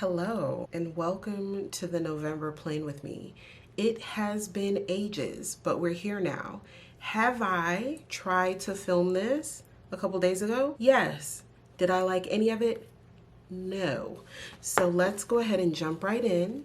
Hello and welcome to the November Plane with me. It has been ages, but we're here now. Have I tried to film this a couple days ago? Yes. Did I like any of it? No. So let's go ahead and jump right in.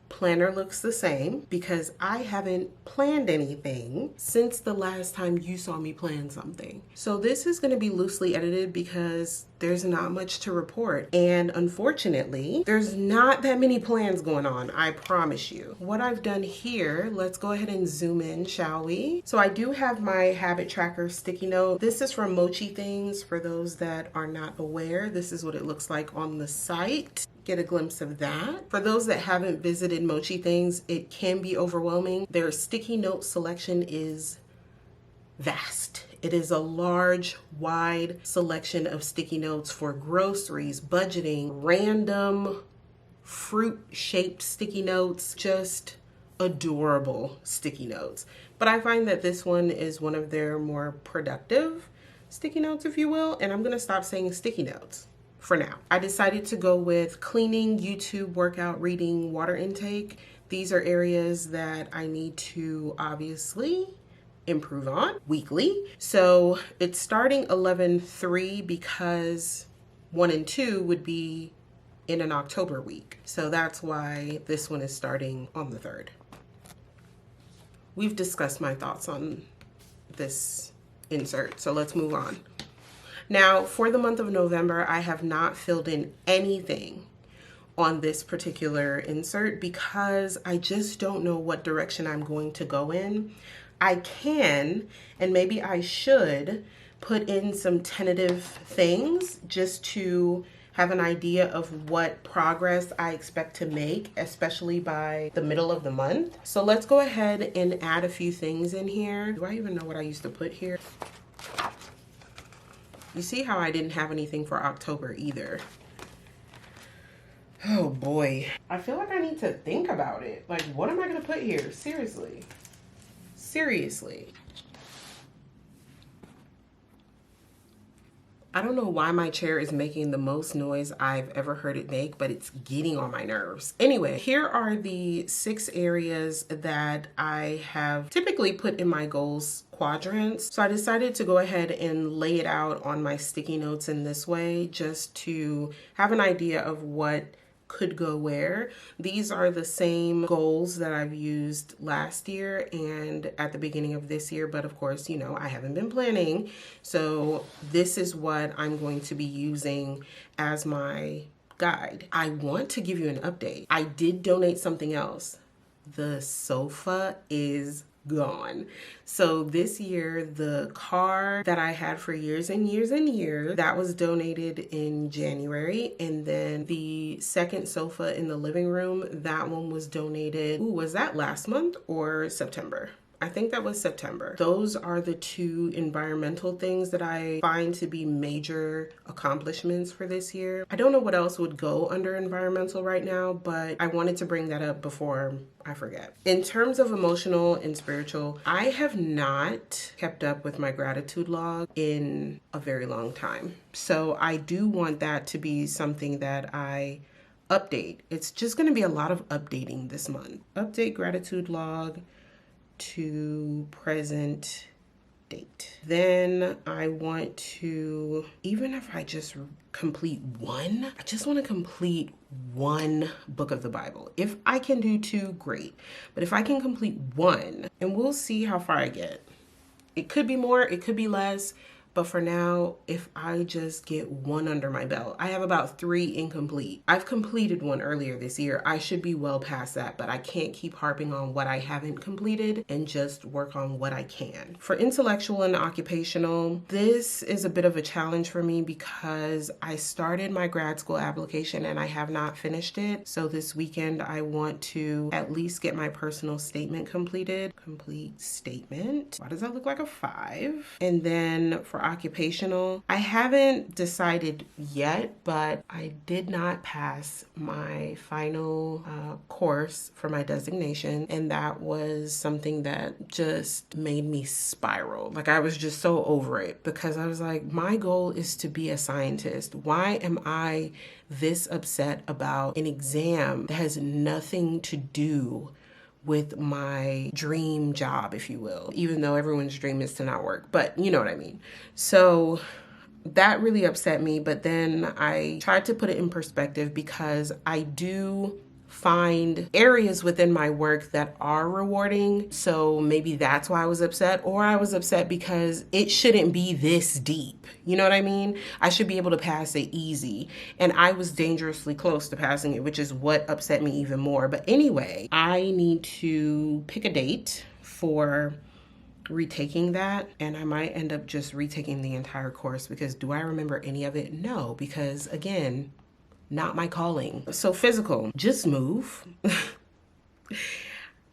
Planner looks the same because I haven't planned anything since the last time you saw me plan something. So this is going to be loosely edited because there's not much to report. And unfortunately, there's not that many plans going on, I promise you. What I've done here, let's go ahead and zoom in, shall we? So I do have my habit tracker sticky note. This is from Mochi Things. For those that are not aware, this is what it looks like on the site. Get a glimpse of that. For those that haven't visited Mochi Things, it can be overwhelming. Their sticky note selection is vast. It is a large, wide selection of sticky notes for groceries, budgeting, random fruit-shaped sticky notes, just adorable sticky notes. But I find that this one is one of their more productive sticky notes, if you will, and I'm gonna stop saying sticky notes for now. I decided to go with cleaning, YouTube, workout, reading, water intake. These are areas that I need to obviously improve on weekly. So it's starting 11/3 because 1 and 2 would be in an October week. So that's why this one is starting on the 3rd. We've discussed my thoughts on this insert, so let's move on. Now, for the month of November, I have not filled in anything on this particular insert because I just don't know what direction I'm going to go in. I can, and maybe I should, put in some tentative things just to have an idea of what progress I expect to make, especially by the middle of the month. So let's go ahead and add a few things in here. Do I even know what I used to put here? You see how I didn't have anything for October either. Oh boy. I feel like I need to think about it. Like, what am I gonna put here? Seriously. Seriously. I don't know why my chair is making the most noise I've ever heard it make, but it's getting on my nerves. Anyway, here are the 6 areas that I have typically put in my goals quadrants. So I decided to go ahead and lay it out on my sticky notes in this way just to have an idea of what could go where. These are the same goals that I've used last year and at the beginning of this year, but of course, you know, I haven't been planning. So this is what I'm going to be using as my guide. I want to give you an update. I did donate something else. The sofa is gone. So this year, the car that I had for years and years and years, that was donated in January. And then the second sofa in the living room, that one was donated, was that last month or September? I think that was September. Those are the 2 environmental things that I find to be major accomplishments for this year. I don't know what else would go under environmental right now, but I wanted to bring that up before I forget. In terms of emotional and spiritual, I have not kept up with my gratitude log in a very long time. So I do want that to be something that I update. It's just going to be a lot of updating this month. Update gratitude log to present date. Then I want to, even if I just complete one, I just want to complete one book of the Bible. If I can do 2, great. But if I can complete 1, and we'll see how far I get. It could be more, it could be less. But for now, if I just get 1 under my belt, I have about 3 incomplete. I've completed 1 earlier this year. I should be well past that, but I can't keep harping on what I haven't completed and just work on what I can. For intellectual and occupational, this is a bit of a challenge for me because I started my grad school application and I have not finished it. So this weekend, I want to at least get my personal statement completed. Complete statement. Why does that look like a 5? And then for occupational. I haven't decided yet, but I did not pass my final course for my designation, and that was something that just made me spiral. Like, I was just so over it because I was like, my goal is to be a scientist. Why am I this upset about an exam that has nothing to do with my dream job, if you will, even though everyone's dream is to not work, but you know what I mean. So that really upset me, but then I tried to put it in perspective because I do find areas within my work that are rewarding. So maybe that's why I was upset, or I was upset because it shouldn't be this deep. You know what I mean? I should be able to pass it easy. And I was dangerously close to passing it, which is what upset me even more. But anyway, I need to pick a date for retaking that, and I might end up just retaking the entire course because do I remember any of it? No, because again, not my calling. So physical, just move.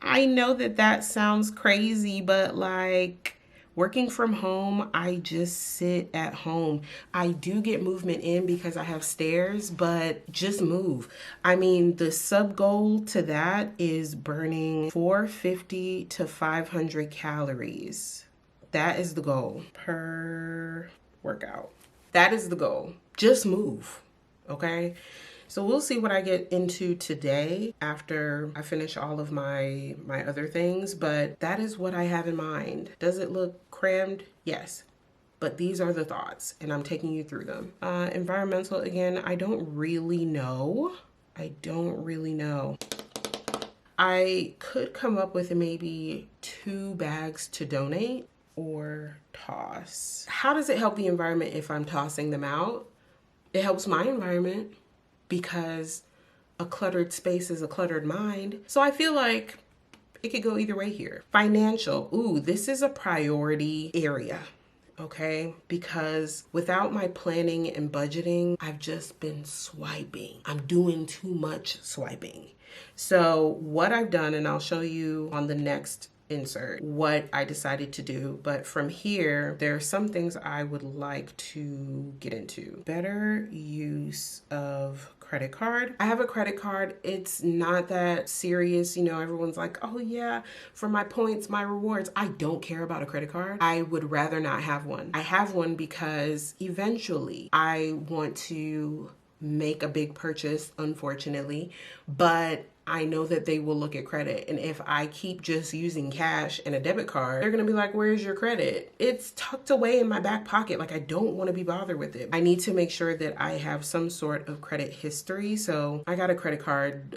I know that that sounds crazy, but like working from home, I just sit at home. I do get movement in because I have stairs, but just move. I mean, the sub goal to that is burning 450 to 500 calories. That is the goal per workout. That is the goal. Just move. Okay, so we'll see what I get into today after I finish all of my other things, but that is what I have in mind. Does it look crammed? Yes, but these are the thoughts and I'm taking you through them. Environmental, again, I don't really know. I could come up with maybe 2 bags to donate or toss. How does it help the environment if I'm tossing them out? It helps my environment because a cluttered space is a cluttered mind. So I feel like it could go either way here. Financial, ooh, this is a priority area, okay? Because without my planning and budgeting, I've just been swiping. I'm doing too much swiping. So what I've done, and I'll show you on the next insert what I decided to do, but from here there are some things I would like to get into. Better use of credit card. I have a credit card. It's not that serious. You know, everyone's like, oh yeah, for my points, my rewards. I don't care about a credit card. I would rather not have one. I have one because eventually I want to make a big purchase, unfortunately, but I know that they will look at credit. And if I keep just using cash and a debit card, they're gonna be like, where's your credit? It's tucked away in my back pocket. Like, I don't wanna be bothered with it. I need to make sure that I have some sort of credit history. So I got a credit card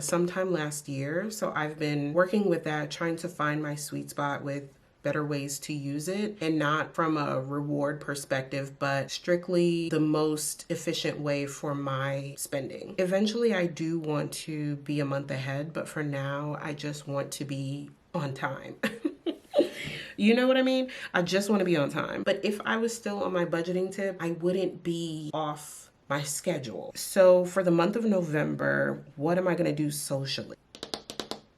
sometime last year. So I've been working with that, trying to find my sweet spot with better ways to use it, and not from a reward perspective, but strictly the most efficient way for my spending. Eventually, I do want to be a month ahead, but for now, I just want to be on time. You know what I mean? I just want to be on time. But if I was still on my budgeting tip, I wouldn't be off my schedule. So for the month of November, what am I going to do socially?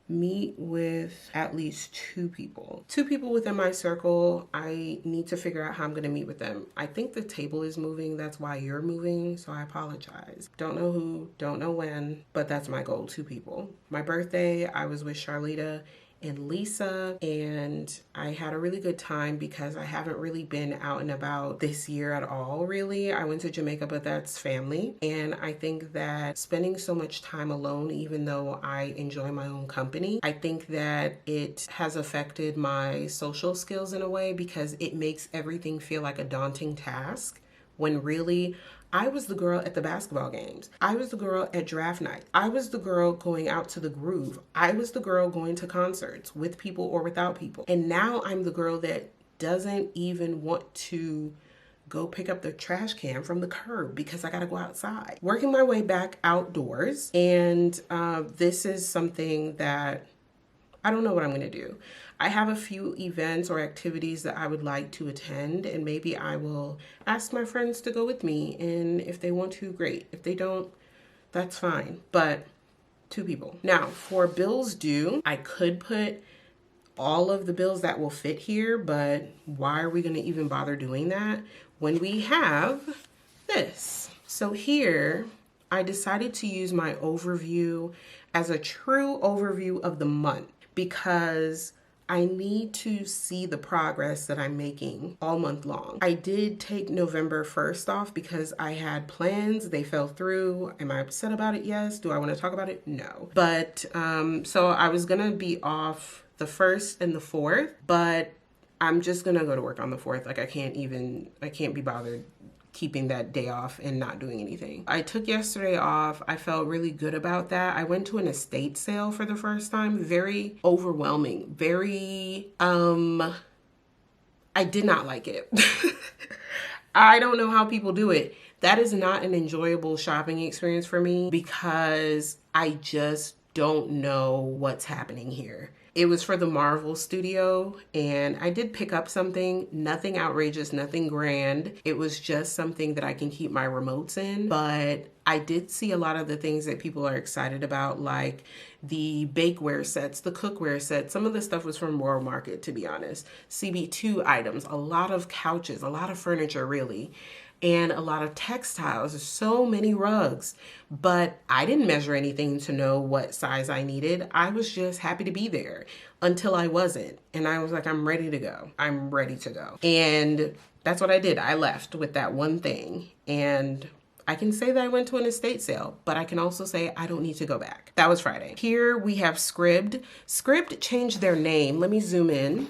Meet with at least 2 people. 2 people within my circle. I need to figure out how I'm going to meet with them. I think the table is moving. That's why you're moving. So I apologize. Don't know who, don't know when, but that's my goal, 2 people. My birthday, I was with Charlita and Lisa, and I had a really good time because I haven't really been out and about this year at all, really. I went to Jamaica, but that's family. And I think that spending so much time alone, even though I enjoy my own company, I think that it has affected my social skills in a way because it makes everything feel like a daunting task when really I was the girl at the basketball games. I was the girl at draft night. I was the girl going out to the Groove. I was the girl going to concerts with people or without people. And now I'm the girl that doesn't even want to go pick up the trash can from the curb because I gotta go outside. Working my way back outdoors. And this is something that I don't know what I'm gonna do. I have a few events or activities that I would like to attend, and maybe I will ask my friends to go with me, and if they want to, great. If they don't, that's fine, but 2 people. Now, for bills due, I could put all of the bills that will fit here, but why are we going to even bother doing that when we have this? So here, I decided to use my overview as a true overview of the month because I need to see the progress that I'm making all month long. I did take November 1st off because I had plans. They fell through. Am I upset about it? Yes. Do I want to talk about it? No. But so I was going to be off the 1st and the 4th, but I'm just going to go to work on the 4th. Like I can't be bothered keeping that day off and not doing anything. I took yesterday off. I felt really good about that. I went to an estate sale for the first time. Very overwhelming. Very, I did not like it. I don't know how people do it. That is not an enjoyable shopping experience for me because I just don't know what's happening here. It was for the Marvel studio and I did pick up something, nothing outrageous, nothing grand. It was just something that I can keep my remotes in, but I did see a lot of the things that people are excited about, like the bakeware sets, the cookware sets. Some of the stuff was from World Market, to be honest. CB2 items, a lot of couches, a lot of furniture really, and a lot of textiles. There's so many rugs, but I didn't measure anything to know what size I needed. I was just happy to be there until I wasn't. And I was like, I'm ready to go. I'm ready to go. And that's what I did. I left with that one thing. And I can say that I went to an estate sale, but I can also say I don't need to go back. That was Friday. Here we have Scribd. Scribd changed their name. Let me zoom in.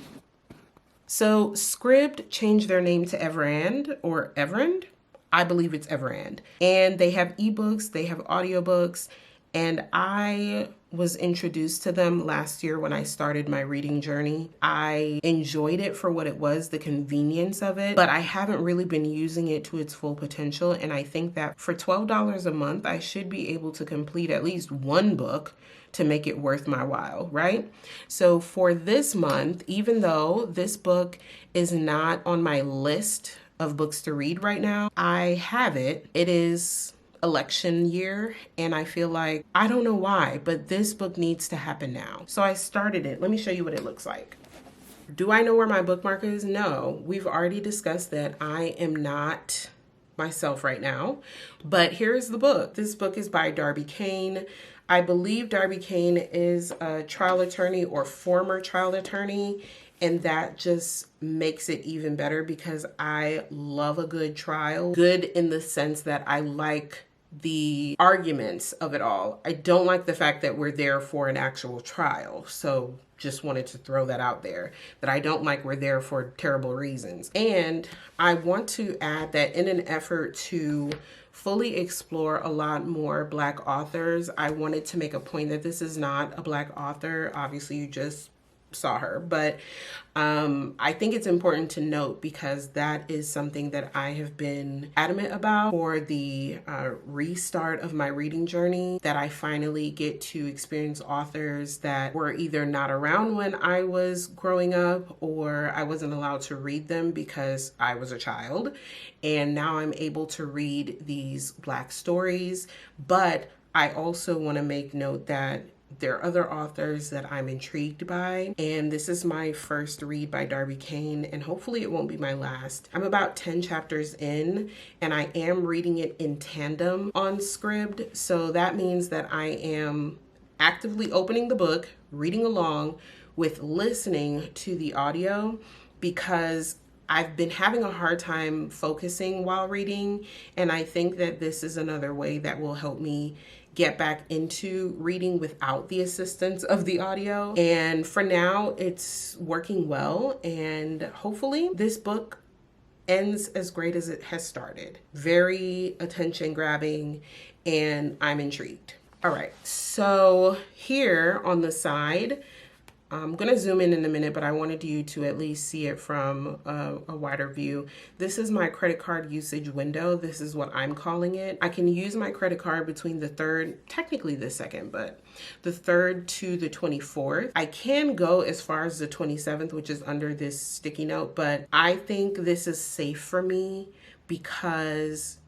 So Scribd changed their name to Everand or Everand. I believe it's Everand. And they have ebooks, they have audiobooks, and I was introduced to them last year when I started my reading journey. I enjoyed it for what it was, the convenience of it, but I haven't really been using it to its full potential. And I think that for $12 a month, I should be able to complete at least one book to make it worth my while, right? So for this month, even though this book is not on my list of books to read right now, I have it. It is election year, and I feel like, I don't know why, but this book needs to happen now. So I started it. Let me show you what it looks like. Do I know where my bookmark is? No. We've already discussed that I am not myself right now, but here's the book. This book is by Darby Kane. I believe Darby Kane is a trial attorney or former trial attorney, and that just makes it even better because I love a good trial. Good in the sense that I like the arguments of it all. I don't like the fact that we're there for an actual trial. So just wanted to throw that out there, that I don't like we're there for terrible reasons. And I want to add that in an effort to fully explore a lot more Black authors, I wanted to make a point that this is not a Black author. Obviously, you just saw her, but I think it's important to note because that is something that I have been adamant about for the restart of my reading journey, that I finally get to experience authors that were either not around when I was growing up or I wasn't allowed to read them because I was a child. And now I'm able to read these Black stories, but I also want to make note that there are other authors that I'm intrigued by, and this is my first read by Darby Kane, and hopefully it won't be my last. I'm about 10 chapters in, and I am reading it in tandem on Scribd, so that means that I am actively opening the book, reading along with listening to the audio, because I've been having a hard time focusing while reading, and I think that this is another way that will help me get back into reading without the assistance of the audio. And for now, it's working well, and hopefully this book ends as great as it has started. Very attention grabbing, and I'm intrigued. All right, so here on the side, I'm gonna zoom in a minute, but I wanted you to at least see it from a wider view. This is my credit card usage window. This is what I'm calling it. I can use my credit card between the 3rd, technically the 2nd, but the 3rd to the 24th. I can go as far as the 27th, which is under this sticky note, but I think this is safe for me because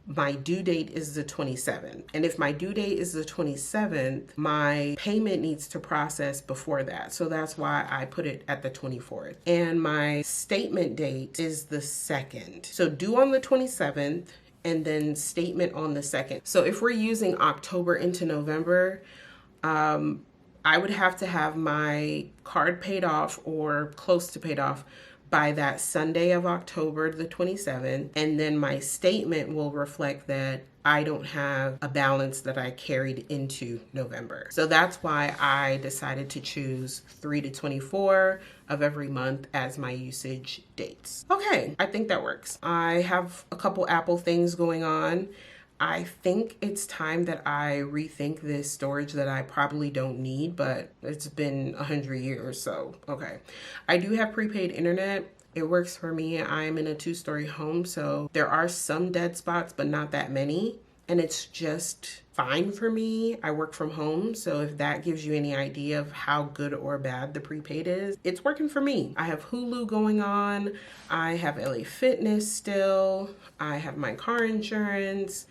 my due date is the 27th. And if my due date is the 27th, my payment needs to process before that. So that's why I put it at the 24th. And my statement date is the 2nd. So due on the 27th and then statement on the 2nd. So if we're using October into November, I would have to have my card paid off or close to paid off by that Sunday of October the 27th, and then my statement will reflect that I don't have a balance that I carried into November. So that's why I decided to choose 3 to 24 of every month as my usage dates. Okay, I think that works. I have a couple Apple things going on. I think it's time that I rethink this storage that I probably don't need, but it's been 100 years, so okay. I do have prepaid internet. It works for me. I'm in a 2-story home, so there are some dead spots, but not that many. And it's just fine for me. I work from home, so if that gives you any idea of how good or bad the prepaid is, it's working for me. I have Hulu going on. I have LA Fitness still. I have my car insurance.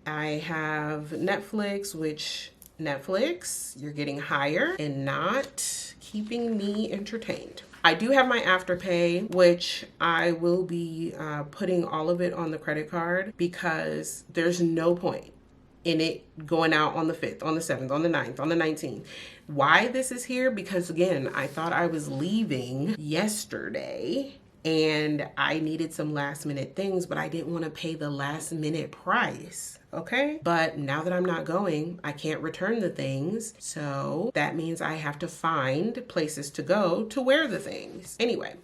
I have Netflix, which Netflix, you're getting higher and not keeping me entertained. I do have my Afterpay, which I will be putting all of it on the credit card because there's no point in it going out on the 5th, on the 7th, on the 9th, on the 19th. Why this is here? Because again, I thought I was leaving yesterday and I needed some last minute things, but I didn't want to pay the last minute price. Okay. But now that I'm not going, I can't return the things. So that means I have to find places to go to wear the things. Anyway,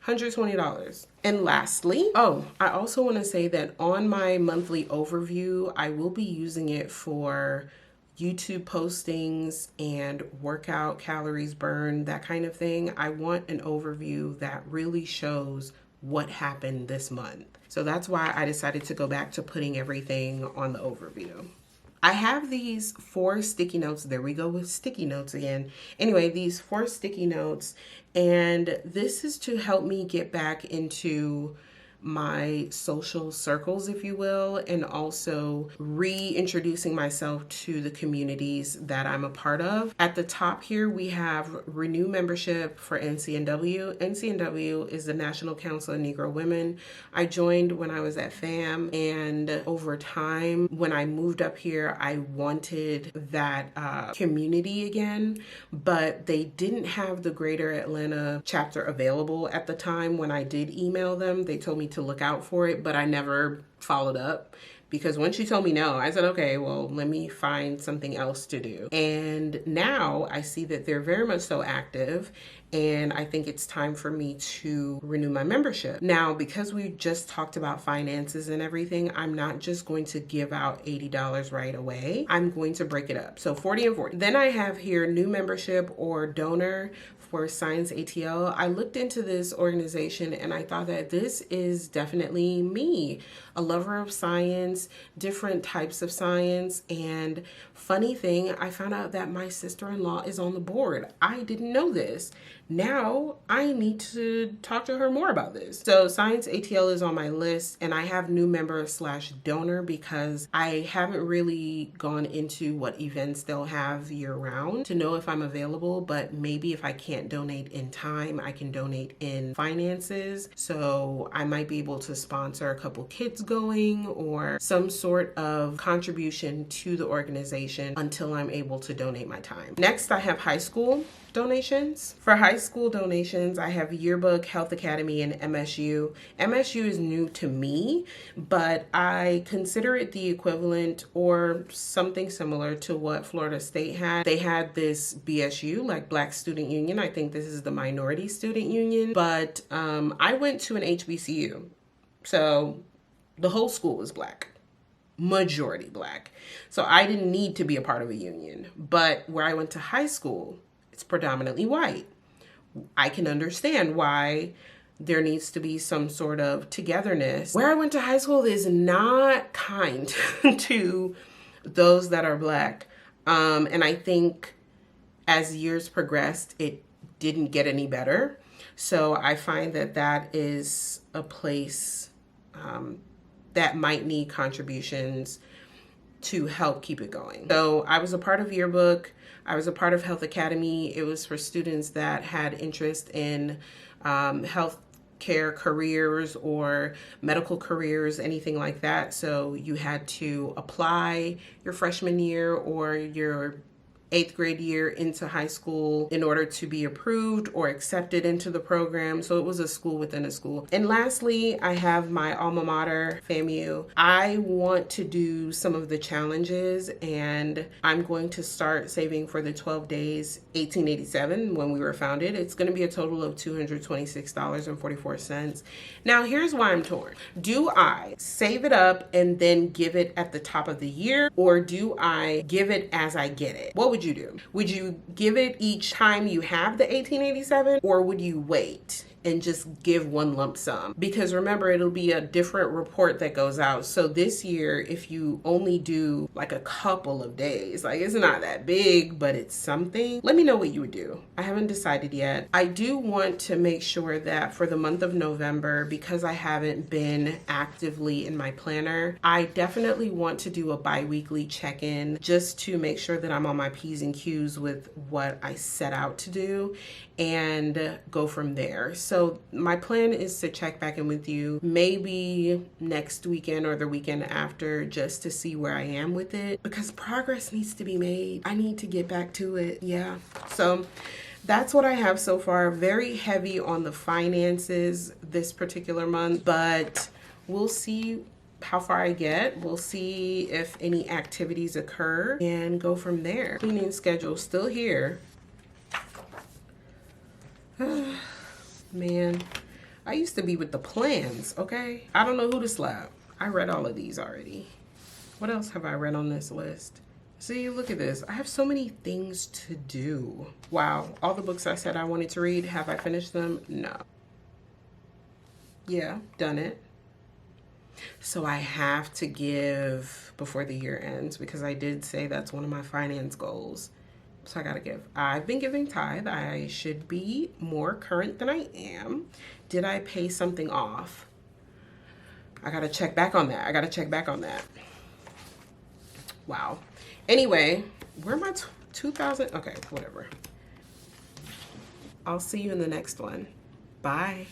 $120. And lastly, I also want to say that on my monthly overview, I will be using it for YouTube postings and workout calories burned, that kind of thing. I want an overview that really shows what happened this month. So that's why I decided to go back to putting everything on the overview. I have these 4 sticky notes. There we go with sticky notes again. Anyway, these 4 sticky notes, and this is to help me get back into my social circles, if you will, and also reintroducing myself to the communities that I'm a part of. At the top here, we have renew membership for NCNW. NCNW is the National Council of Negro Women. I joined when I was at FAM, and over time, when I moved up here, I wanted that community again, but they didn't have the Greater Atlanta chapter available at the time when I did email them. They told me to look out for it, but I never followed up because when she told me no, I said, okay, well, let me find something else to do. And now I see that they're very much so active, and I think it's time for me to renew my membership. Now, because we just talked about finances and everything, I'm not just going to give out $80 right away. I'm going to break it up. So 40 and 40. Then I have here new membership or donor for Science ATL. I looked into this organization and I thought that this is definitely me, a lover of science, different types of science. And funny thing, I found out that my sister-in-law is on the board. I didn't know this. Now I need to talk to her more about this. So Science ATL is on my list, and I have new member / donor because I haven't really gone into what events they'll have year round to know if I'm available, but maybe if I can't donate in time, I can donate in finances. So I might be able to sponsor a couple kids going or some sort of contribution to the organization until I'm able to donate my time. Next, I have high school donations. For high school donations, I have Yearbook, Health Academy, and MSU. MSU is new to me, but I consider it the equivalent or something similar to what Florida State had. They had this BSU, like Black Student Union. I think this is the Minority Student Union, but I went to an HBCU. So the whole school was Black. Majority Black. So I didn't need to be a part of a union. But where I went to high school, it's predominantly white. I can understand why there needs to be some sort of togetherness. Where I went to high school is not kind to those that are Black. And I think as years progressed, it didn't get any better. So I find that that is a place that might need contributions to help keep it going. So I was a part of Yearbook. I was a part of Health Academy. It was for students that had interest in health care careers or medical careers, anything like that. So you had to apply your freshman year or your 8th grade year into high school in order to be approved or accepted into the program. So it was a school within a school. And lastly, I have my alma mater, FAMU. I want to do some of the challenges, and I'm going to start saving for the 12 days 1887 when we were founded. It's going to be a total of $226.44. Now, here's why I'm torn. Do I save it up and then give it at the top of the year, or do I give it as I get it? What would you do? Would you give it each time you have the 1887, or would you wait and just give one lump sum? Because remember, it'll be a different report that goes out. So this year, if you only do like a couple of days, like it's not that big, but it's something, let me know what you would do. I haven't decided yet. I do want to make sure that for the month of November, because I haven't been actively in my planner, I definitely want to do a bi-weekly check-in just to make sure that I'm on my P's and Q's with what I set out to do and go from there. So my plan is to check back in with you maybe next weekend or the weekend after, just to see where I am with it, because progress needs to be made. I need to get back to it. Yeah. So that's what I have so far. Very heavy on the finances this particular month, but we'll see how far I get. We'll see if any activities occur and go from there. Cleaning schedule still here. Man, I used to be with the plans, okay? I don't know who to slap. I read all of these already. What else have I read on this list? See, look at this. I have so many things to do. Wow, all the books I said I wanted to read, have I finished them? No. Yeah, done it. So I have to give before the year ends, because I did say that's one of my finance goals. So I gotta give. I've been giving tithe. I should be more current than I am. Did I pay something off? I gotta check back on that. Wow. Anyway, where am I? 2000? Okay, whatever. I'll see you in the next one. Bye.